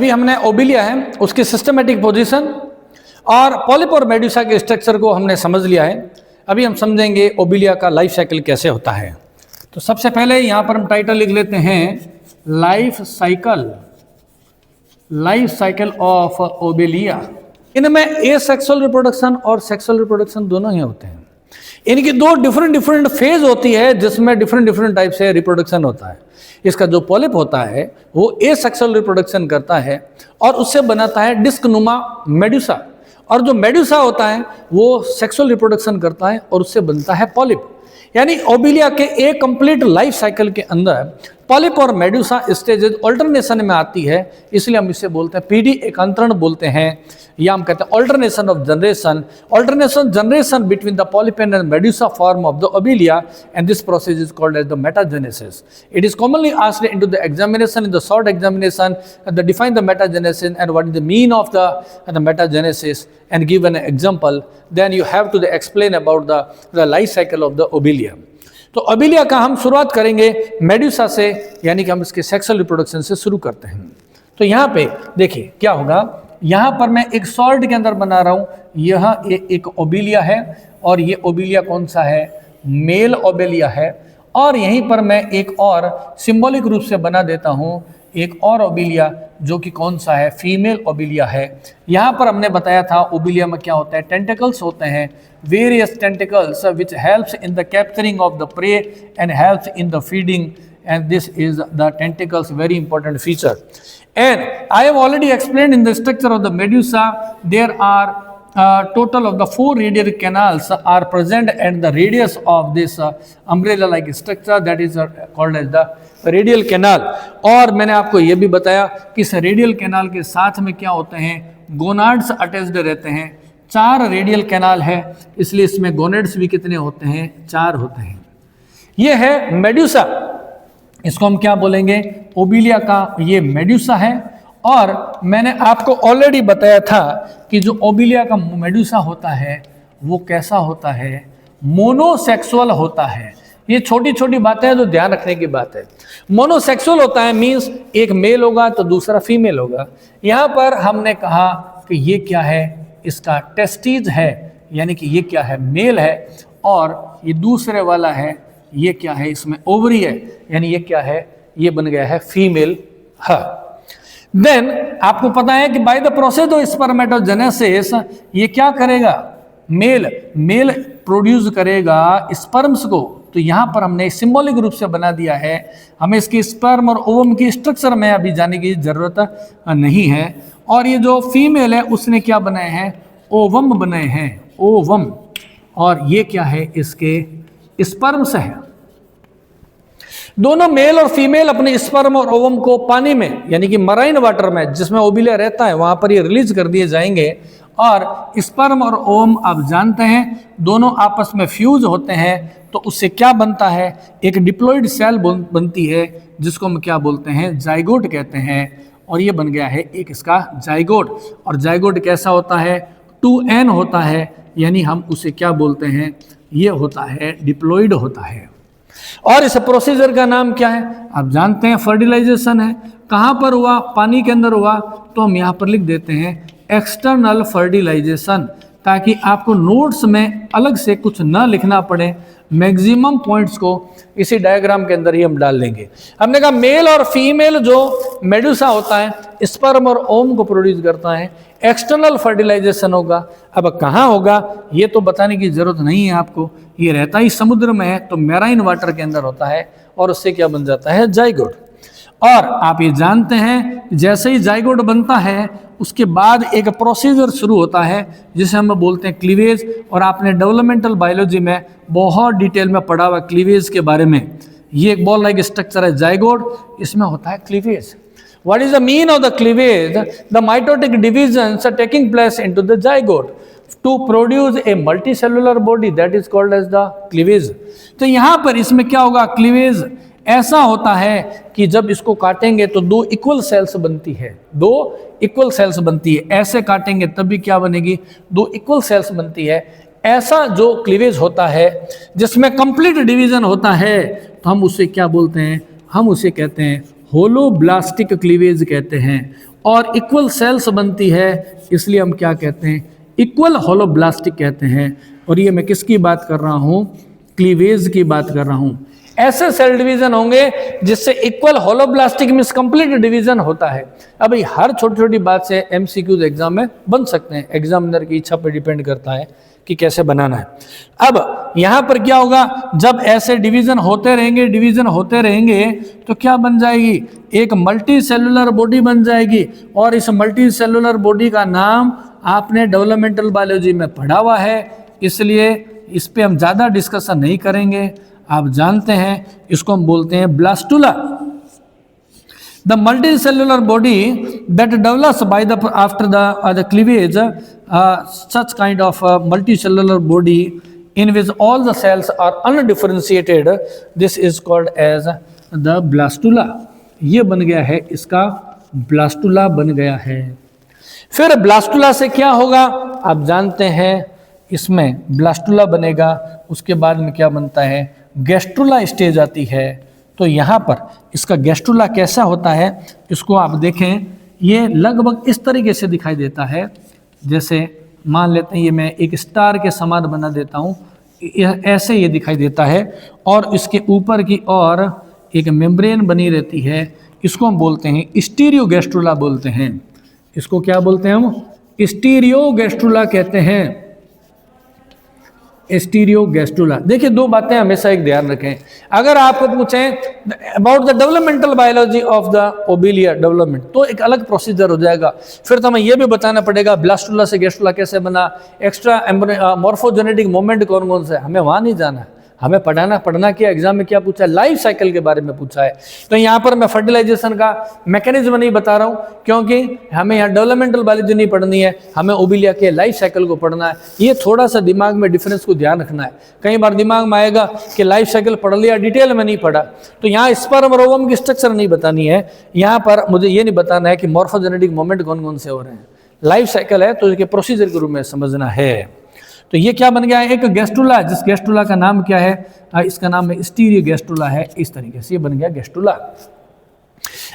अभी हमने ओबिलिया है उसकी सिस्टमेटिक पोजीशन और पॉलिप और मेडुसा के स्ट्रक्चर को हमने समझ लिया है। अभी हम समझेंगे ओबिलिया का लाइफ साइकिल कैसे होता है। तो सबसे पहले यहाँ पर हम टाइटल लिख लेते हैं लाइफ साइकिल ऑफ ओबिलिया। इनमें एसेक्सुअल रिप्रोडक्शन और सेक्सुअल रिप्रोडक्शन दोनों ही होते हैं। इनकी दो डिफरेंट फेज होती है जिसमें डिफरेंट टाइप से रिप्रोडक्शन होता है। इसका जो पॉलिप होता है वो एसेक्सुअल रिप्रोडक्शन करता है और उससे बनाता है डिस्क नुमा मेडुसा, और जो मेडुसा होता है वो सेक्सुअल रिप्रोडक्शन करता है और उससे बनता है पॉलिप। यानी ओबिलिया के एक कंप्लीट लाइफ साइकिल के अंदर पॉलिप और मेडुसा स्टेजेस ऑल्टरनेशन में आती है, इसलिए हम इसे बोलते हैं पीढ़ी एकांतरण बोलते हैं, या हम कहते हैं alternation of generation between the polyp and medusa form of the Obelia, and this process is called as the metagenesis. It is commonly asked into the examination in the short examination the define the metagenesis and what is the mean of the metagenesis and give an example, then you have to explain about the life cycle of the obelia. तो Obelia का हम शुरुआत करेंगे Medusa से, यानी कि हम इसके सेक्सुअल रिप्रोडक्शन से शुरू करते हैं। तो यहाँ पे देखिए क्या होगा, यहाँ पर मैं एक सॉल्ट के अंदर बना रहा हूँ, यह एक ओबिलिया है और ये ओबिलिया कौन सा है, मेल ओबिलिया है। और यहीं पर मैं एक और सिंबॉलिक रूप से बना देता हूँ एक और ओबिलिया जो कि कौन सा है, फीमेल ओबिलिया है। यहाँ पर हमने बताया था ओबिलिया में क्या होता है, टेंटिकल्स होते हैं, various tentacles which helps in the capturing of the prey and helps in the feeding, and this is the tentacles very important feature. And I have already explained in the structure of the medusa there are total of the 4 radial canals are present at the radius of this umbrella like structure, that is called as the radial canal। और मैंने आपको ये भी बताया कि इस radial canal के साथ में क्या होते हैं, गोनाड्स अटैच्ड रहते हैं। 4 रेडियल कैनाल है, इसलिए इसमें गोनेड्स भी कितने होते हैं, 4 होते हैं। ये है मेडुसा, इसको हम क्या बोलेंगे, ओबिलिया का ये मेडुसा है। और मैंने आपको ऑलरेडी बताया था कि जो ओबिलिया का मेडुसा होता है वो कैसा होता है, मोनोसेक्सुअल होता है। ये छोटी छोटी बातें हैं जो ध्यान रखने की बात है। मोनोसेक्सुअल होता है मींस एक मेल होगा तो दूसरा फीमेल होगा। यहाँ पर हमने कहा कि ये क्या है, इसका टेस्टिज है, यानी कि ये क्या है, मेल है, और ये दूसरे वाला है, ये क्या है, इसमें ओवरी है, यानी ये क्या है, ये बन गया है फीमेल। हाँ, देन आपको पता है कि by the process of spermatogenesis ये क्या करेगा, मेल प्रोड्यूस करेगा स्पर्म्स को। तो यहाँ पर हमने सिंबॉलिक रूप से बना दिया है, हमें इसकी स्पर्म और ओवम की स्ट्रक्चर में अभी जाने की जरूरत नहीं है। और ये जो फीमेल है उसने क्या बनाए हैं, ओवम बनाए हैं, ओवम, और ये क्या है, इसके स्पर्म्स है। दोनों मेल और फीमेल अपने स्पर्म और ओवम को पानी में, यानी कि मराइन वाटर में जिसमें ओबिलिया रहता है वहां पर ये रिलीज कर दिए जाएंगे। और स्पर्म और ओवम आप जानते हैं दोनों आपस में फ्यूज होते हैं, तो उससे क्या बनता है, एक डिप्लॉइड सेल बनती है जिसको हम क्या बोलते हैं, जाइगोट कहते हैं। और ये बन गया है एक इसका जाइगोट। और जाइगोट कैसा होता है, 2n होता है, यानी हम उसे क्या बोलते हैं, ये होता है डिप्लॉइड होता है। और इस प्रोसीजर का नाम क्या है, आप जानते हैं फर्टिलाइजेशन है। कहाँ पर हुआ, पानी के अंदर हुआ, तो हम यहाँ पर लिख देते हैं एक्सटर्नल फर्टिलाइजेशन, ताकि आपको नोट्स में अलग से कुछ ना लिखना पड़े। मैक्सिमम पॉइंट्स को इसी डायग्राम के अंदर ही हम डाल देंगे। हमने कहा मेल और फीमेल जो मेडुसा होता है स्पर्म और ओवम को प्रोड्यूस करता है, एक्सटर्नल फर्टिलाइजेशन होगा। अब कहाँ होगा ये तो बताने की जरूरत नहीं है आपको, ये रहता ही समुद्र में है, तो मैराइन वाटर के अंदर होता है, और उससे क्या बन जाता है, जाइगोट। और आप ये जानते हैं जैसे ही जाइगोट बनता है उसके बाद एक प्रोसीजर शुरू होता है जिसे हम बोलते हैं क्लीवेज। और आपने डेवलपमेंटल बायोलॉजी में बहुत डिटेल में पढ़ा हुआ क्लीवेज के बारे में। ये एक बॉल लाइक स्ट्रक्चर है जाइगोट, इसमें होता है cleavage. What is the mean of the cleavage? The mitotic divisions are taking place into the zygote to produce a multicellular body, that is called as the cleavage। तो यहाँ पर इसमें क्या होगा, क्लीवेज ऐसा होता है कि जब इसको काटेंगे तो 2 इक्वल सेल्स बनती है, 2 इक्वल सेल्स बनती है। ऐसे काटेंगे तब भी क्या बनेगी, 2 इक्वल सेल्स बनती है। ऐसा जो क्लीवेज होता है जिसमें कंप्लीट डिवीजन होता है, तो हम उसे क्या बोलते हैं, हम उसे कहते हैं होलोब्लास्टिक क्लीवेज कहते हैं। और इक्वल सेल्स बनती है, इसलिए हम क्या कहते हैं, इक्वल होलोब्लास्टिक कहते हैं। और ये मैं किसकी बात कर रहा हूँ, क्लीवेज की बात कर रहा हूँ। ऐसे सेल डिवीजन होंगे जिससे equal holoblastic means complete division होता है। अब हर छोटी छोटी बात से एमसीक्यूज एग्जाम में बन सकते हैं, एग्जामिनर की इच्छा पर डिपेंड करता है कि कैसे बनाना है। अब यहां पर क्या होगा, जब ऐसे डिवीजन होते रहेंगे तो क्या बन जाएगी, एक मल्टी सेलुलर बॉडी बन जाएगी। और इस मल्टी सेलुलर बॉडी का नाम आपने डेवलपमेंटल बायोलॉजी में पढ़ा हुआ है, इसलिए इस पे हम ज़्यादा डिस्कशन नहीं करेंगे। आप जानते हैं इसको हम बोलते हैं blastula. The multicellular body that develops by the after the cleavage, such kind of multicellular body in which all the cells are undifferentiated, this is called as the blastula। ये बन गया है, इसका ब्लास्टुला बन गया है। फिर ब्लास्टुला से क्या होगा, आप जानते हैं, इसमें ब्लास्टुला बनेगा, उसके बाद में क्या बनता है, गैस्ट्रुला स्टेज आती है। तो यहाँ पर इसका गैस्ट्रुला कैसा होता है, इसको आप देखें, ये लगभग इस तरीके से दिखाई देता है। जैसे मान लेते हैं, ये मैं एक स्टार के समान बना देता हूँ, ऐसे ये दिखाई देता है। और इसके ऊपर की ओर एक मेम्ब्रेन बनी रहती है, इसको हम बोलते हैं स्टीरियो गैस्ट्रुला बोलते हैं। इसको क्या बोलते हैं हम, स्टीरियो गैस्ट्रुला कहते हैं, स्टीरियो गैस्ट्रुला। देखिए दो बातें हमेशा एक ध्यान रखें, अगर आपको पूछें about the developmental biology of the Obelia development, तो एक अलग प्रोसीजर हो जाएगा। फिर तो हमें यह भी बताना पड़ेगा ब्लास्टुला से गैस्ट्रुला कैसे बना, एक्स्ट्रा मॉर्फोजेनेटिक मोमेंट कौन कौन से, हमें वहाँ नहीं जाना, हमें पढ़ना क्या, एग्जाम में क्या पूछा है, लाइफ साइकिल के बारे में पूछा है। तो यहाँ पर मैं फर्टिलाइजेशन का मैकेनिज्म नहीं बता रहा हूँ, क्योंकि हमें यहाँ डेवलपमेंटल बायोलॉजी नहीं पढ़नी है, हमें ओबिलिया के लाइफ साइकिल को पढ़ना है। ये थोड़ा सा दिमाग में डिफरेंस को ध्यान रखना है। कई बार दिमाग में आएगा कि लाइफ साइकिल पढ़ लिया, डिटेल में नहीं पढ़ा, तो यहाँ स्पर्म और ओवम की स्ट्रक्चर नहीं बतानी है, यहाँ पर मुझे ये नहीं बताना है कि मॉर्फोजेनेटिक मोमेंट कौन कौन से हो रहे हैं। लाइफ साइकिल है तो इसके प्रोसीजर के रूप में समझना है। तो ये क्या बन गया है, एक गैस्ट्रुला, जिस गैस्ट्रुला का नाम क्या है, इसका नाम है स्टीरियो गैस्ट्रुला है। इस तरीके से ये बन गया गैस्ट्रुला।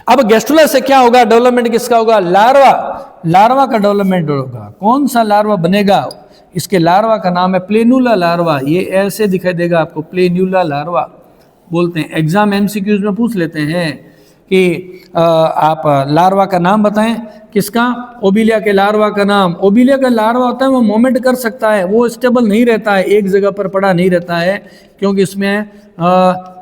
अब गैस्ट्रुला से क्या होगा, डेवलपमेंट किसका होगा, लार्वा का डेवलपमेंट होगा। कौन सा लार्वा बनेगा, इसके लार्वा का नाम है प्लेनुला लार्वा। ये ऐसे दिखाई देगा आपको, प्लेनुला लार्वा बोलते हैं। एग्जाम एमसीक्यूज में पूछ लेते हैं कि आप लार्वा का नाम बताएं, किसका, ओबिलिया के लार्वा का नाम। ओबिलिया का लार्वा होता है वो मूवमेंट कर सकता है, वो स्टेबल नहीं रहता है, एक जगह पर पड़ा नहीं रहता है, क्योंकि इसमें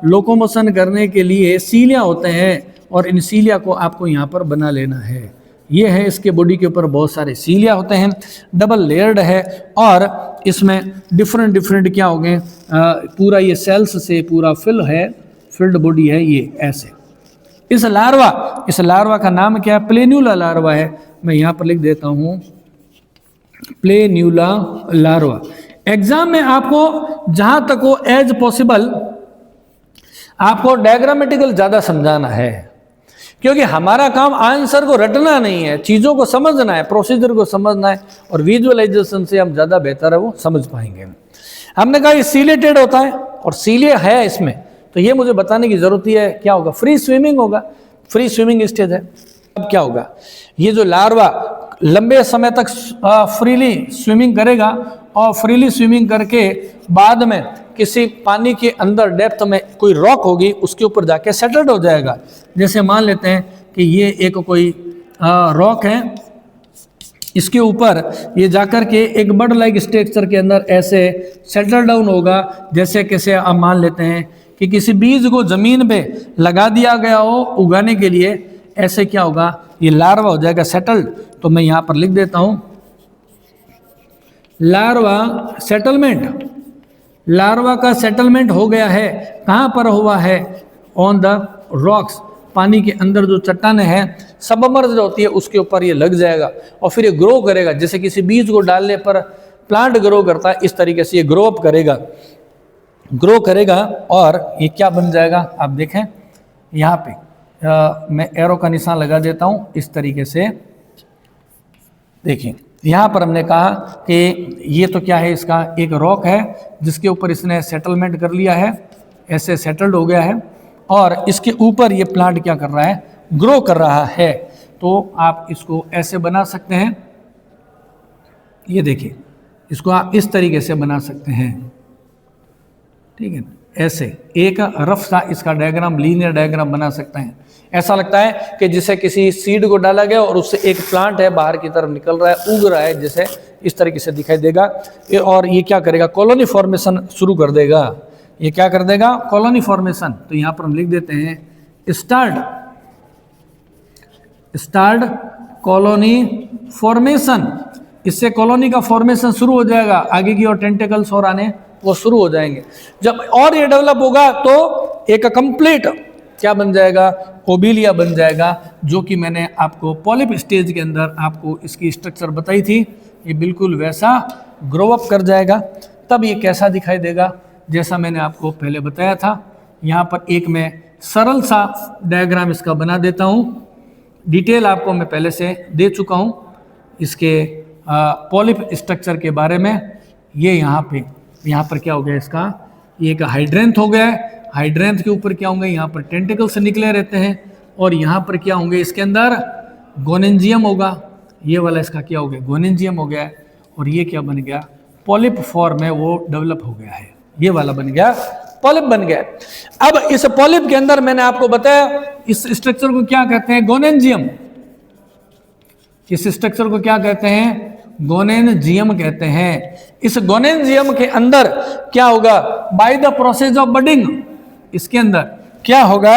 लोकोमोशन करने के लिए सीलिया होते हैं, और इन सीलिया को आपको यहाँ पर बना लेना है। ये है, इसके बॉडी के ऊपर बहुत सारे सीलिया होते हैं, डबल लेयर्ड है, और इसमें डिफरेंट क्या हो गए, पूरा ये सेल्स से पूरा फिल्ड बॉडी है ये ऐसे। इस लार्वा का नाम क्या है, प्लेन्यूला लार्वा है। मैं यहाँ पर लिख देता हूँ प्लेन्यूला लार्वा। एग्जाम में आपको जहाँ तक हो एज पॉसिबल आपको डायग्रामेटिकल ज़्यादा समझाना है, क्योंकि हमारा काम आंसर को रटना नहीं है, चीज़ों को समझना है, प्रोसीजर को समझना है, और विजुअलाइजेशन से हम ज़्यादा बेहतर है वो समझ पाएंगे। हमने कहा ये सीलेटेड होता है और सीलिया है इसमें, तो ये मुझे बताने की ज़रूरत है, क्या होगा, फ्री स्विमिंग होगा, फ्री स्विमिंग स्टेज है। अब क्या होगा, ये जो लार्वा लंबे समय तक फ्रीली स्विमिंग करेगा, और फ्रीली स्विमिंग करके बाद में किसी पानी के अंदर डेप्थ में कोई रॉक होगी, उसके ऊपर जाके सेटल्ड हो जाएगा। जैसे मान लेते हैं कि ये एक कोई रॉक है, इसके ऊपर ये जाकर के एक बर्ड लाइक स्ट्रक्चर के अंदर ऐसे सेटल डाउन होगा। जैसे कैसे आप मान लेते हैं कि किसी बीज को ज़मीन पे लगा दिया गया हो उगाने के लिए, ऐसे क्या होगा, ये लार्वा हो जाएगा सेटल्ड। तो मैं यहाँ पर लिख देता हूँ लार्वा सेटलमेंट। लार्वा का सेटलमेंट हो गया है, कहाँ पर हुआ है, ऑन द रॉक्स, पानी के अंदर जो चट्टानें हैं सबमर्ज होती है उसके ऊपर ये लग जाएगा, और फिर ये ग्रो करेगा। जैसे किसी बीज को डालने पर प्लांट ग्रो करता है, इस तरीके से ये ग्रो करेगा और ये क्या बन जाएगा, आप देखें यहाँ पे मैं एरो का निशान लगा देता हूँ, इस तरीके से देखिए। यहाँ पर हमने कहा कि ये तो क्या है, इसका एक रॉक है जिसके ऊपर इसने सेटलमेंट कर लिया है, ऐसे सेटल्ड हो गया है, और इसके ऊपर ये प्लांट क्या कर रहा है, ग्रो कर रहा है। तो आप इसको ऐसे बना सकते हैं, ये देखिए, इसको आप इस तरीके से बना सकते हैं, ठीक है ना, ऐसे एक रफ सा इसका डायग्राम, लीनियर डायग्राम बना सकते हैं। ऐसा लगता है कि जिसे किसी सीड को डाला गया और उससे एक प्लांट है बाहर की तरफ निकल रहा है, उग रहा है, जैसे इस तरीके से दिखाई देगा। और ये क्या करेगा, कॉलोनी फॉर्मेशन शुरू कर देगा। ये क्या कर देगा, कॉलोनी फॉर्मेशन। तो यहां पर हम लिख देते हैं स्टार्ट कॉलोनी फॉर्मेशन। इससे कॉलोनी का फॉर्मेशन शुरू हो जाएगा, आगे की और टेंटेकल्स और आने वो शुरू हो जाएंगे। जब और ये डेवलप होगा तो एक कंप्लीट क्या बन जाएगा, ओबिलिया बन जाएगा, जो कि मैंने आपको पॉलिप स्टेज के अंदर आपको इसकी स्ट्रक्चर बताई थी। ये बिल्कुल वैसा ग्रो अप कर जाएगा। तब ये कैसा दिखाई देगा, जैसा मैंने आपको पहले बताया था। यहाँ पर एक मैं सरल सा डायग्राम इसका बना देता हूँ। डिटेल आपको मैं पहले से दे चुका हूँ इसके पॉलिप स्ट्रक्चर के बारे में। ये यहाँ पर क्या हो गया, इसका ये एक हाइड्रेंथ हो गया है। हाइड्रेंथ के ऊपर क्या होंगे, यहाँ पर टेंटिकल से निकले रहते हैं। और यहाँ पर क्या होंगे, इसके अंदर गोनेंजियम होगा। ये वाला इसका क्या हो गया, गोनेंजियम हो गया है। और ये क्या बन गया, पॉलिप फॉर्म है, वो डेवलप हो गया है। ये वाला बन गया, पॉलिप बन गया। अब इस पॉलिप के अंदर मैंने आपको बताया इस स्ट्रक्चर को क्या कहते हैं, गोनेंजियम। इस स्ट्रक्चर को क्या कहते हैं, गोनेंजियम कहते हैं। इस गोनेंजियम के अंदर क्या होगा, by the process of budding, इसके अंदर क्या होगा,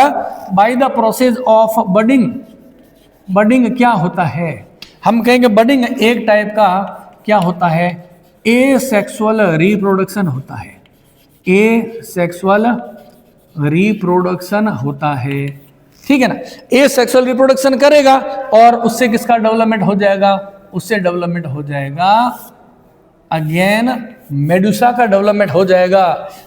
by the process of budding. Budding क्या होता है, हम कहेंगे बडिंग एक टाइप का क्या होता है, एसेक्सुअल रिप्रोडक्शन होता है। एसेक्सुअल रिप्रोडक्शन होता है, ठीक है ना। एसेक्सुअल रिप्रोडक्शन करेगा और उससे किसका डेवलपमेंट हो जाएगा, उससे डेवलपमेंट हो जाएगा अगेन मेडुसा का डेवलपमेंट हो जाएगा।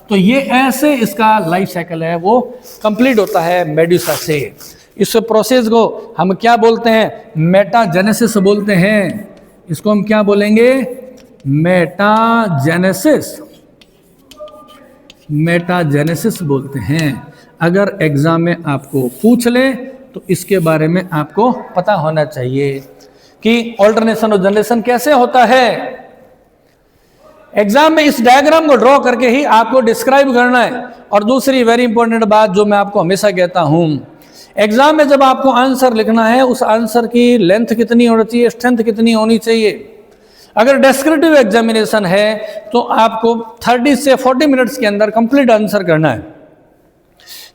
तो ये ऐसे इसका लाइफ साइकिल है, वो कंप्लीट होता है मेडुसा से। इस प्रोसेस को हम क्या बोलते हैं, मेटाजेनेसिस बोलते हैं। इसको हम क्या बोलेंगे, मेटाजेनेसिस। मेटाजेनेसिस बोलते हैं। अगर एग्जाम में आपको पूछ ले तो इसके बारे में आपको पता होना चाहिए कि ऑल्टरनेशन ऑफ जनरेशन कैसे होता है। एग्जाम में इस डायग्राम को ड्रॉ करके ही आपको डिस्क्राइब करना है। और दूसरी वेरी इंपॉर्टेंट बात जो मैं आपको हमेशा कहता हूं, एग्जाम में जब आपको आंसर लिखना है, उस आंसर की लेंथ कितनी होनी चाहिए, स्ट्रेंथ कितनी होनी चाहिए। अगर डेस्क्रिप्टिव एग्जामिनेशन है तो आपको 30 से 40 मिनट्स के अंदर कंप्लीट आंसर करना है।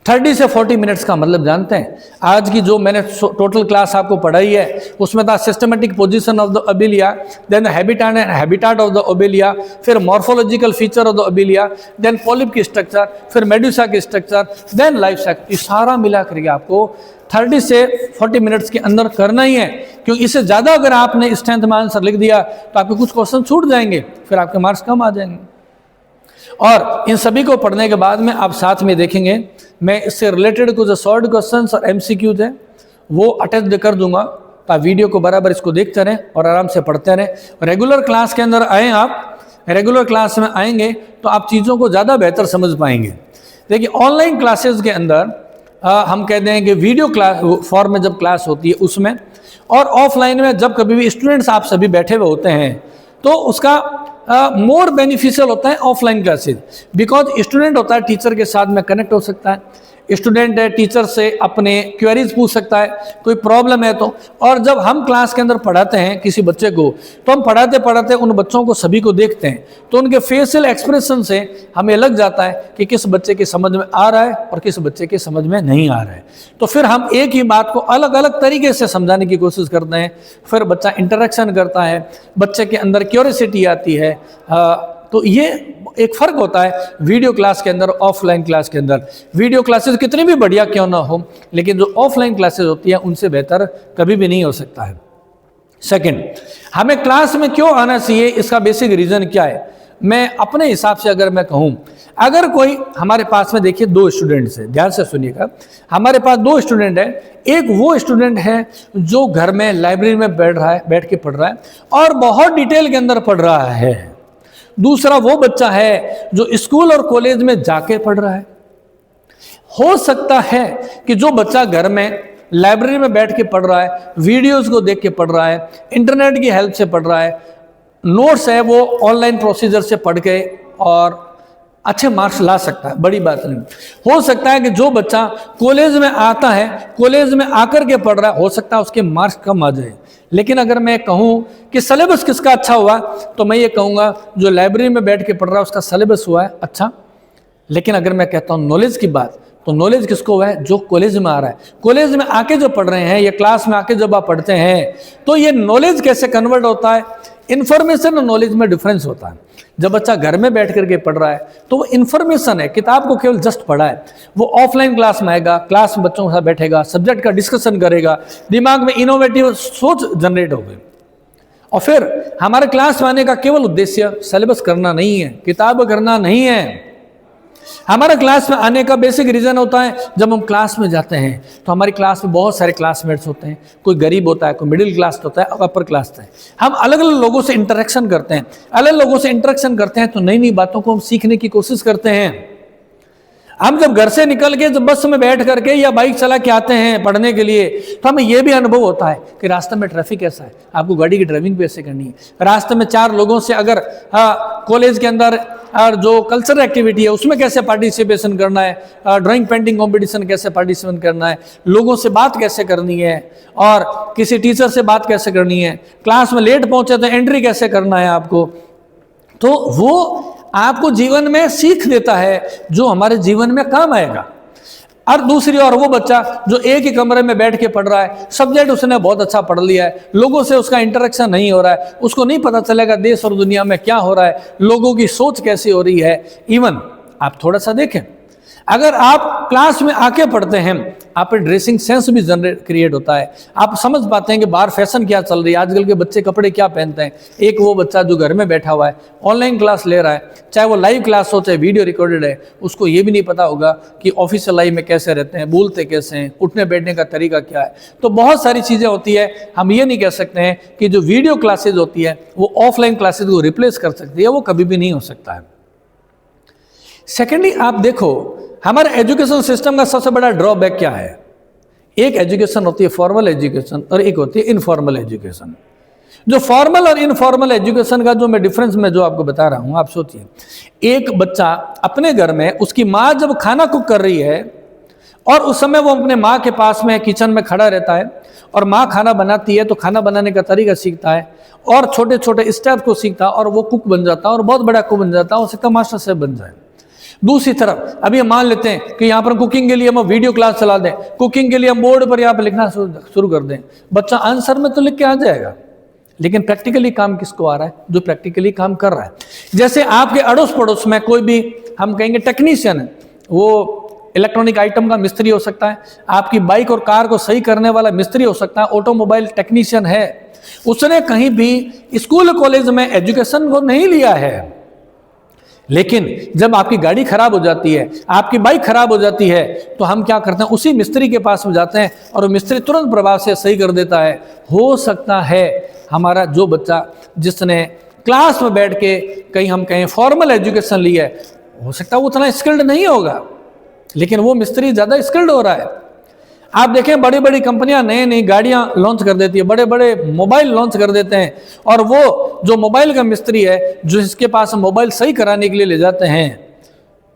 30 से 40 मिनट्स का मतलब जानते हैं, आज की जो मैंने टोटल क्लास आपको पढ़ाई है उसमें था systematic position of the Obelia, then habitat and habitat of the Obelia, फिर morphological feature of the Obelia, then polyp की स्ट्रक्चर, फिर मेडुसा की स्ट्रक्चर, देन लाइफ साइकिल। ये सारा मिला करके आपको 30 से 40 मिनट्स के अंदर करना ही है, क्योंकि इससे ज़्यादा अगर आपने स्ट्रेंथ में आंसर लिख दिया तो आपके कुछ क्वेश्चन छूट जाएंगे, फिर आपके मार्क्स कम आ जाएंगे। और इन सभी को पढ़ने के बाद में आप साथ में देखेंगे मैं इससे रिलेटेड कुछ शॉर्ट क्वेश्चंस और एमसीक्यूज हैं वो अटैच कर दूंगा, तो आप वीडियो को बराबर इसको देखते रहें और आराम से पढ़ते रहें। रेगुलर क्लास के अंदर आएँ, आप रेगुलर क्लास में आएंगे तो आप चीज़ों को ज़्यादा बेहतर समझ पाएंगे। देखिए ऑनलाइन क्लासेस के अंदर हम कहते हैं कि वीडियो क्लास फॉर्म में जब क्लास होती है उसमें, और ऑफलाइन में जब कभी भी स्टूडेंट्स आप सभी बैठे हुए होते हैं तो उसका मोर बेनिफिशियल होता है ऑफलाइन क्लासेज, बिकॉज स्टूडेंट होता है टीचर के साथ में कनेक्ट हो सकता है, स्टूडेंट है टीचर से अपने क्वेरीज पूछ सकता है, कोई प्रॉब्लम है तो। और जब हम क्लास के अंदर पढ़ाते हैं किसी बच्चे को तो हम पढ़ाते पढ़ाते उन बच्चों को सभी को देखते हैं, तो उनके फेशियल एक्सप्रेशन से हमें लग जाता है कि किस बच्चे के समझ में आ रहा है और किस बच्चे के समझ में नहीं आ रहा है। तो फिर हम एक ही बात को अलग अलग तरीके से समझाने की कोशिश करते हैं, फिर बच्चा इंटरेक्शन करता है, बच्चे के अंदर क्यूरियोसिटी आती है। तो ये एक फ़र्क होता है वीडियो क्लास के अंदर ऑफलाइन क्लास के अंदर। वीडियो क्लासेस कितनी भी बढ़िया क्यों ना हो, लेकिन जो ऑफलाइन क्लासेस होती हैं उनसे बेहतर कभी भी नहीं हो सकता है। सेकंड, हमें क्लास में क्यों आना चाहिए, इसका बेसिक रीज़न क्या है। मैं अपने हिसाब से अगर मैं कहूँ, अगर कोई हमारे पास में देखिए 2 स्टूडेंट्स हैं, ध्यान से सुनिएगा, हमारे पास 2 स्टूडेंट हैं। एक वो स्टूडेंट है जो घर में लाइब्रेरी में बैठ के पढ़ रहा है और बहुत डिटेल के अंदर पढ़ रहा है। दूसरा वो बच्चा है जो स्कूल और कॉलेज में जाके पढ़ रहा है। हो सकता है कि जो बच्चा घर में लाइब्रेरी में बैठ के पढ़ रहा है, वीडियोस को देख के पढ़ रहा है, इंटरनेट की हेल्प से पढ़ रहा है, नोट्स है वो ऑनलाइन प्रोसीजर से पढ़ के और अच्छे मार्क्स ला सकता है, बड़ी बात नहीं। हो सकता है कि जो बच्चा कॉलेज में आता है, कॉलेज में आकर के पढ़ रहा है, हो सकता है उसके मार्क्स कम आ जाए। लेकिन अगर मैं कहूँ कि सिलेबस किसका अच्छा हुआ, तो मैं ये कहूँगा जो लाइब्रेरी में बैठ के पढ़ रहा है उसका सिलेबस हुआ है अच्छा। लेकिन अगर मैं कहता हूँ नॉलेज की बात, तो नॉलेज किसको हुआ है? जो कॉलेज में आ रहा है। कॉलेज में आके जो पढ़ रहे हैं या क्लास में आके जब आप पढ़ते हैं, तो ये नॉलेज कैसे कन्वर्ट होता है? इन्फॉर्मेशन और नॉलेज में डिफरेंस होता है। जब बच्चा घर में बैठ करके पढ़ रहा है तो वो इन्फॉर्मेशन है, किताब को केवल जस्ट पढ़ा है। वो ऑफलाइन क्लास में आएगा, क्लास में बच्चों के साथ बैठेगा, सब्जेक्ट का डिस्कशन करेगा, दिमाग में इनोवेटिव सोच जनरेट होगी। और फिर हमारे क्लास में आने का केवल उद्देश्य सिलेबस करना नहीं है, किताब करना नहीं है। हमारे क्लास में आने का बेसिक रीजन होता है, जब हम क्लास में जाते हैं तो हमारी क्लास में बहुत सारे क्लासमेट्स होते हैं। कोई गरीब होता है, कोई मिडिल क्लास होता है, अपर क्लास होता है। हम अलग अलग लोगों से इंटरेक्शन करते हैं, अलग लोगों से इंटरेक्शन करते हैं तो नई नई बातों को हम सीखने की कोशिश करते हैं। हम जब घर से निकल के जब बस में बैठ करके या बाइक चला के आते हैं पढ़ने के लिए, तो हमें यह भी अनुभव होता है कि रास्ते में ट्रैफिक कैसा है, आपको गाड़ी की ड्राइविंग कैसे करनी है, रास्ते में 4 लोगों से अगर कॉलेज के अंदर और जो कल्चरल एक्टिविटी है उसमें कैसे पार्टिसिपेशन करना है, ड्राइंग पेंटिंग कंपटीशन कैसे पार्टिसिपेट करना है, लोगों से बात कैसे करनी है और किसी टीचर से बात कैसे करनी है, क्लास में लेट पहुंचे तो एंट्री कैसे करना है आपको, तो वो आपको जीवन में सीख देता है जो हमारे जीवन में काम आएगा। और दूसरी ओर वो बच्चा जो एक ही कमरे में बैठ के पढ़ रहा है, सब्जेक्ट उसने बहुत अच्छा पढ़ लिया है, लोगों से उसका इंटरेक्शन नहीं हो रहा है, उसको नहीं पता चलेगा देश और दुनिया में क्या हो रहा है, लोगों की सोच कैसी हो रही है। इवन आप थोड़ा सा देखें, अगर आप क्लास में आके पढ़ते हैं, आप पे ड्रेसिंग सेंस भी जनरेट क्रिएट होता है। आप समझ पाते हैं कि बाहर फैशन क्या चल रही है, आजकल के बच्चे कपड़े क्या पहनते हैं। एक वो बच्चा जो घर में बैठा हुआ है, ऑनलाइन क्लास ले रहा है, चाहे वो लाइव क्लास हो चाहे वीडियो रिकॉर्डेड है, उसको ये भी नहीं पता होगा कि ऑफिशियल लाइफ में कैसे रहते हैं, बोलते कैसे हैं, उठने बैठने का तरीका क्या है। तो बहुत सारी चीज़ें होती है। हम ये नहीं कह सकते हैं कि जो वीडियो क्लासेज होती है वो ऑफलाइन क्लासेज को रिप्लेस कर सकती है, वो कभी भी नहीं हो सकता है। सेकेंडली, आप देखो हमारे एजुकेशन सिस्टम का सबसे बड़ा ड्रॉबैक क्या है। एक एजुकेशन होती है फॉर्मल एजुकेशन और एक होती है इनफॉर्मल एजुकेशन। जो फॉर्मल और इनफॉर्मल एजुकेशन का जो मैं डिफरेंस में जो आपको बता रहा हूं, आप सोचिए, एक बच्चा अपने घर में उसकी माँ जब खाना कुक कर रही है और उस समय वो अपने माँ के पास में किचन में खड़ा रहता है और माँ खाना बनाती है तो खाना बनाने का तरीका सीखता है और छोटे छोटे स्टेप को सीखता है और वो कुक बन जाता है और बहुत बड़ा कुक बन जाता है, हो सकता है मास्टर शेफ बन जाए। दूसरी तरफ अभी हम मान लेते हैं कि यहाँ पर कुकिंग के लिए हम वीडियो क्लास चला दें, कुकिंग के लिए हम बोर्ड पर यहाँ पर लिखना शुरू कर दें, बच्चा आंसर में तो लिख के आ जाएगा, लेकिन प्रैक्टिकली काम किसको आ रहा है? जो प्रैक्टिकली काम कर रहा है। जैसे आपके अड़ोस पड़ोस में कोई भी हम कहेंगे टेक्नीशियन है, वो इलेक्ट्रॉनिक आइटम का मिस्त्री हो सकता है, आपकी बाइक और कार को सही करने वाला मिस्त्री हो सकता है, ऑटोमोबाइल टेक्नीशियन है, उसने कहीं भी स्कूल कॉलेज में एजुकेशन को नहीं लिया है। लेकिन जब आपकी गाड़ी खराब हो जाती है, आपकी बाइक खराब हो जाती है, तो हम क्या करते हैं? उसी मिस्त्री के पास में जाते हैं और वो मिस्त्री तुरंत प्रभाव से सही कर देता है। हो सकता है हमारा जो बच्चा जिसने क्लास में बैठ के कहीं हम कहें फॉर्मल एजुकेशन ली है, हो सकता है वो उतना स्किल्ड नहीं होगा, लेकिन वो मिस्त्री ज़्यादा स्किल्ड हो रहा है। आप देखें बड़ी बड़ी कंपनियां नई नई गाड़ियां लॉन्च कर देती है, बड़े बड़े मोबाइल लॉन्च कर देते हैं, और वो जो मोबाइल का मिस्त्री है जो इसके पास मोबाइल सही कराने के लिए ले जाते हैं,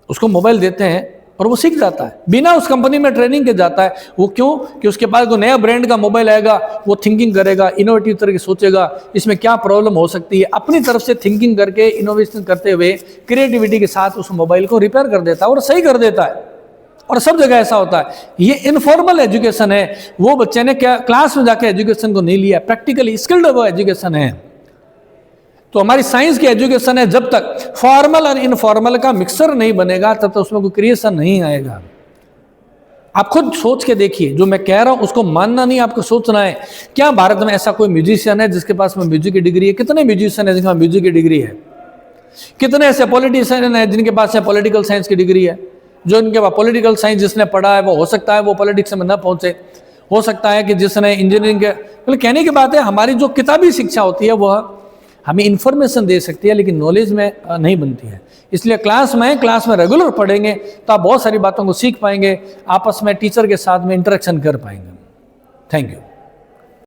उसको मोबाइल देते हैं और वो सीख जाता है, बिना उस कंपनी में ट्रेनिंग के जाता है। वो क्यों? कि उसके पास कोई नया ब्रांड का मोबाइल आएगा, वो थिंकिंग करेगा, इनोवेटिव तरह की सोचेगा, इसमें क्या प्रॉब्लम हो सकती है, अपनी तरफ से थिंकिंग करके इनोवेशन करते हुए क्रिएटिविटी के साथ उस मोबाइल को रिपेयर कर देता है और सही कर देता है। और सब जगह ऐसा होता है। ये इनफॉर्मल एजुकेशन है, वो बच्चे ने क्या क्लास में जाके एजुकेशन को नहीं लिया, प्रैक्टिकली स्किल्ड वो एजुकेशन है। तो हमारी साइंस की एजुकेशन है, जब तक फॉर्मल और इनफॉर्मल का मिक्सर नहीं बनेगा तब तक उसमें कोई क्रिएशन नहीं आएगा। आप खुद सोच के देखिए, जो मैं कह रहा हूं उसको मानना नहीं, आपको सोचना है। क्या भारत में ऐसा कोई म्यूजिशियन है जिसके पास में म्यूजिक की डिग्री है? कितने म्यूजिशियन है जिनके पास म्यूजिक की डिग्री है? कितने ऐसे पॉलिटिशियन है जिनके पास पॉलिटिकल साइंस की डिग्री है? जो इनके पास पॉलिटिकल साइंस जिसने पढ़ा है वो हो सकता है वो पॉलिटिक्स में न पहुंचे, हो सकता है कि जिसने इंजीनियरिंग के, मतलब कहने की बात है हमारी जो किताबी शिक्षा होती है वह हमें इन्फॉर्मेशन दे सकती है लेकिन नॉलेज में नहीं बनती है। इसलिए क्लास में रेगुलर पढ़ेंगे तो आप बहुत सारी बातों को सीख पाएंगे, आपस में टीचर के साथ में इंटरेक्शन कर पाएंगे। Thank you.